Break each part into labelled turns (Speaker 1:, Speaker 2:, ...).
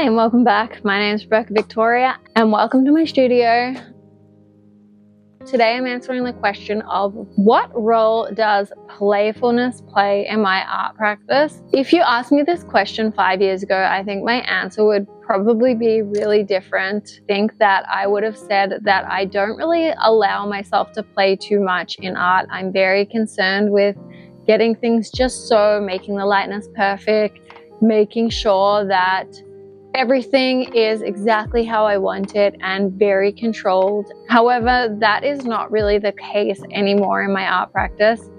Speaker 1: and welcome back. My name is Rebecca Victoria and welcome to my studio. Today I'm answering the question of what role does playfulness play in my art practice? If you asked me this question 5 years ago, I think my answer would probably be really different. I think that I would have said that I don't really allow myself to play too much in art. I'm very concerned with getting things just so, making the lightness perfect, making sure that everything is exactly how I want it and very controlled. However, that is not really the case anymore in my art practice.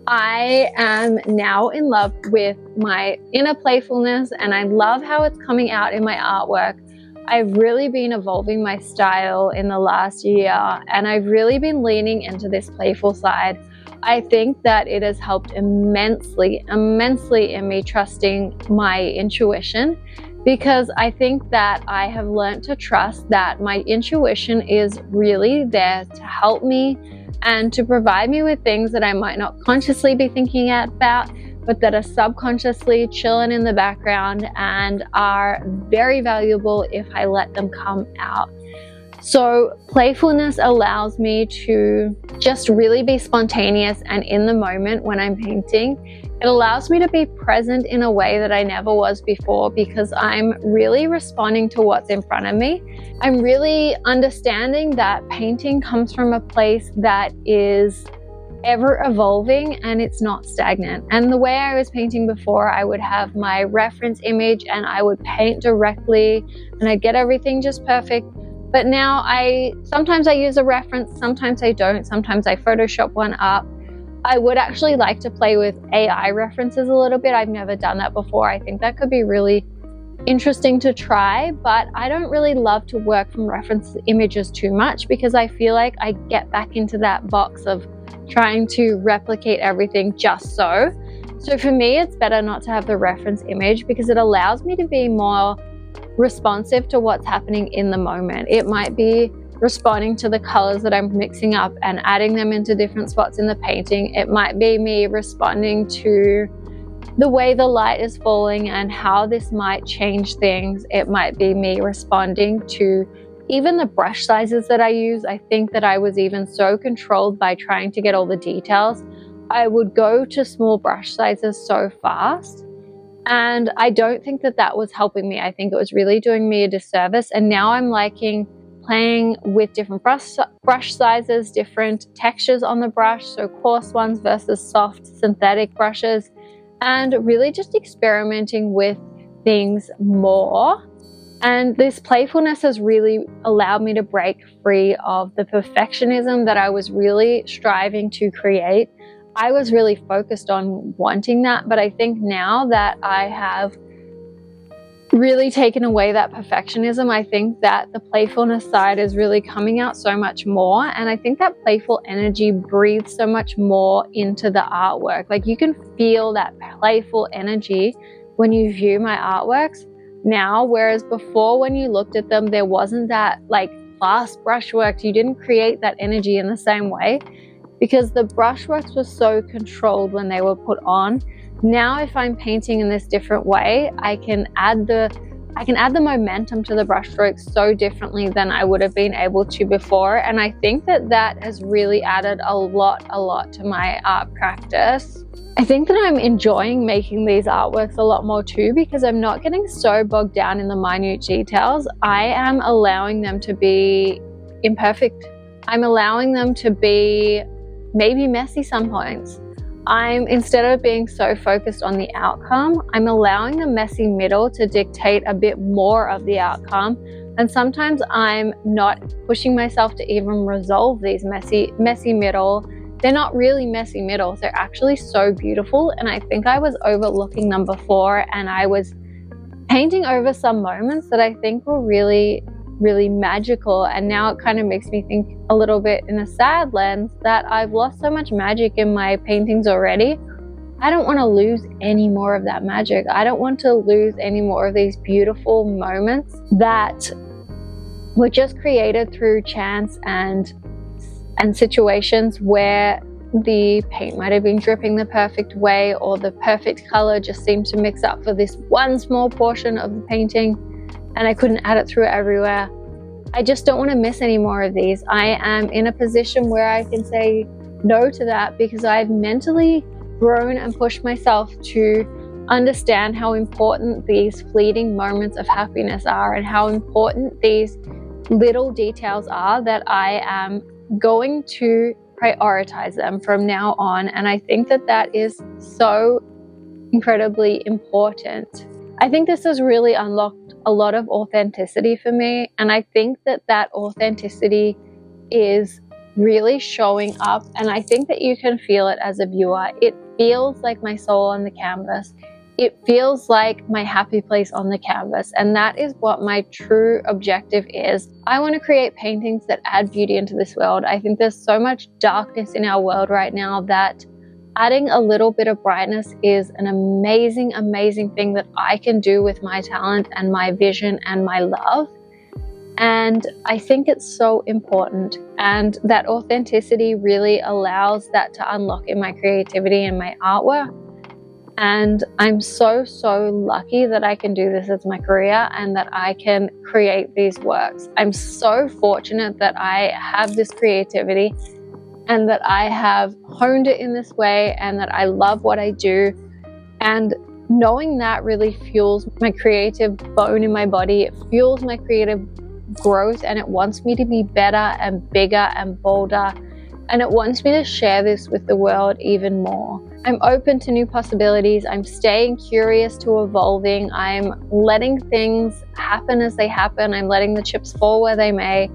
Speaker 1: I am now in love with my inner playfulness and I love how it's coming out in my artwork. I've really been evolving my style in the last year and I've really been leaning into this playful side. I think that it has helped immensely in me trusting my intuition, because I think that I have learned to trust that my intuition is really there to help me and to provide me with things that I might not consciously be thinking about, but that are subconsciously chilling in the background and are very valuable if I let them come out. So playfulness allows me to just really be spontaneous and in the moment when I'm painting. It allows me to be present in a way that I never was before, because I'm really responding to what's in front of me. I'm really understanding that painting comes from a place that is ever evolving and it's not stagnant. And the way I was painting before, I would have my reference image and I would paint directly and I'd get everything just perfect. But now sometimes I use a reference, sometimes I don't, sometimes I Photoshop one up. I would actually like to play with AI references a little bit. I've never done that before. I think that could be really interesting to try, but I don't really love to work from reference images too much because I feel like I get back into that box of trying to replicate everything just so. So for me, it's better not to have the reference image because it allows me to be more responsive to what's happening in the moment. It might be responding to the colors that I'm mixing up and adding them into different spots in the painting. It might be me responding to the way the light is falling and how this might change things. It might be me responding to even the brush sizes that I use. I think that I was even so controlled by trying to get all the details. I would go to small brush sizes so fast. And I don't think that that was helping me. I think it was really doing me a disservice. And now I'm liking playing with different brush sizes, different textures on the brush, so coarse ones versus soft synthetic brushes, and really just experimenting with things more. And this playfulness has really allowed me to break free of the perfectionism that I was really striving to create. I was really focused on wanting that, but I think now that I have really taken away that perfectionism, I think that the playfulness side is really coming out so much more, and I think that playful energy breathes so much more into the artwork. Like you can feel that playful energy when you view my artworks now, whereas before when you looked at them there wasn't that like fast brushwork. You didn't create that energy in the same way because the brushworks were so controlled when they were put on. Now if I'm painting in this different way, I can add the momentum to the brushstrokes so differently than I would have been able to before. And I think that that has really added a lot to my art practice. I think that I'm enjoying making these artworks a lot more too, because I'm not getting so bogged down in the minute details. I am allowing them to be imperfect. I'm allowing them to be maybe messy some points. Instead of being so focused on the outcome, I'm allowing the messy middle to dictate a bit more of the outcome. And sometimes I'm not pushing myself to even resolve these messy middle. They're not really messy middles. They're actually so beautiful. And I think I was overlooking them before, and I was painting over some moments that I think were really magical, and now it kind of makes me think a little bit in a sad lens that I've lost so much magic in my paintings already. I don't want to lose any more of that magic. I don't want to lose any more of these beautiful moments that were just created through chance and situations where the paint might have been dripping the perfect way, or the perfect color just seemed to mix up for this one small portion of the painting. and I couldn't add it through everywhere. I just don't want to miss any more of these. I am in a position where I can say no to that because I've mentally grown and pushed myself to understand how important these fleeting moments of happiness are and how important these little details are, that I am going to prioritize them from now on. And I think that that is so incredibly important. I think this has really unlocked a lot of authenticity for me, and I think that that authenticity is really showing up, and I think that you can feel it as a viewer. It feels like my soul on the canvas. It feels like my happy place on the canvas, and that is what my true objective is. I want to create paintings that add beauty into this world. I think there's so much darkness in our world right now that adding a little bit of brightness is an amazing, amazing thing that I can do with my talent and my vision and my love. And I think it's so important. And that authenticity really allows that to unlock in my creativity and my artwork. And I'm so, so lucky that I can do this as my career and that I can create these works. I'm so fortunate that I have this creativity and that I have honed it in this way and that I love what I do. And knowing that really fuels my creative bone in my body. It fuels my creative growth, and it wants me to be better and bigger and bolder. And it wants me to share this with the world even more. I'm open to new possibilities. I'm staying curious to evolving. I'm letting things happen as they happen. I'm letting the chips fall where they may.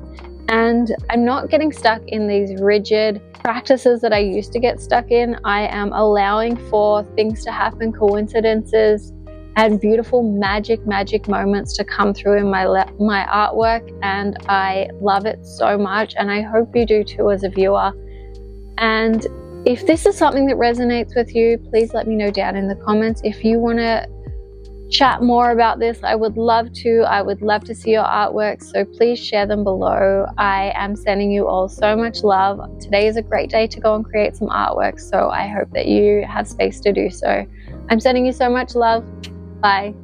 Speaker 1: And I'm not getting stuck in these rigid practices that I used to get stuck in. I am allowing for things to happen, coincidences, and beautiful magic moments to come through in my artwork. And I love it so much. And I hope you do too as a viewer. And if this is something that resonates with you, please let me know down in the comments. If you want to chat more about this, I would love to. I would love to see your artwork, so please share them below. I am sending you all so much love. Today is a great day to go and create some artwork, so I hope that you have space to do so. I'm sending you so much love. Bye.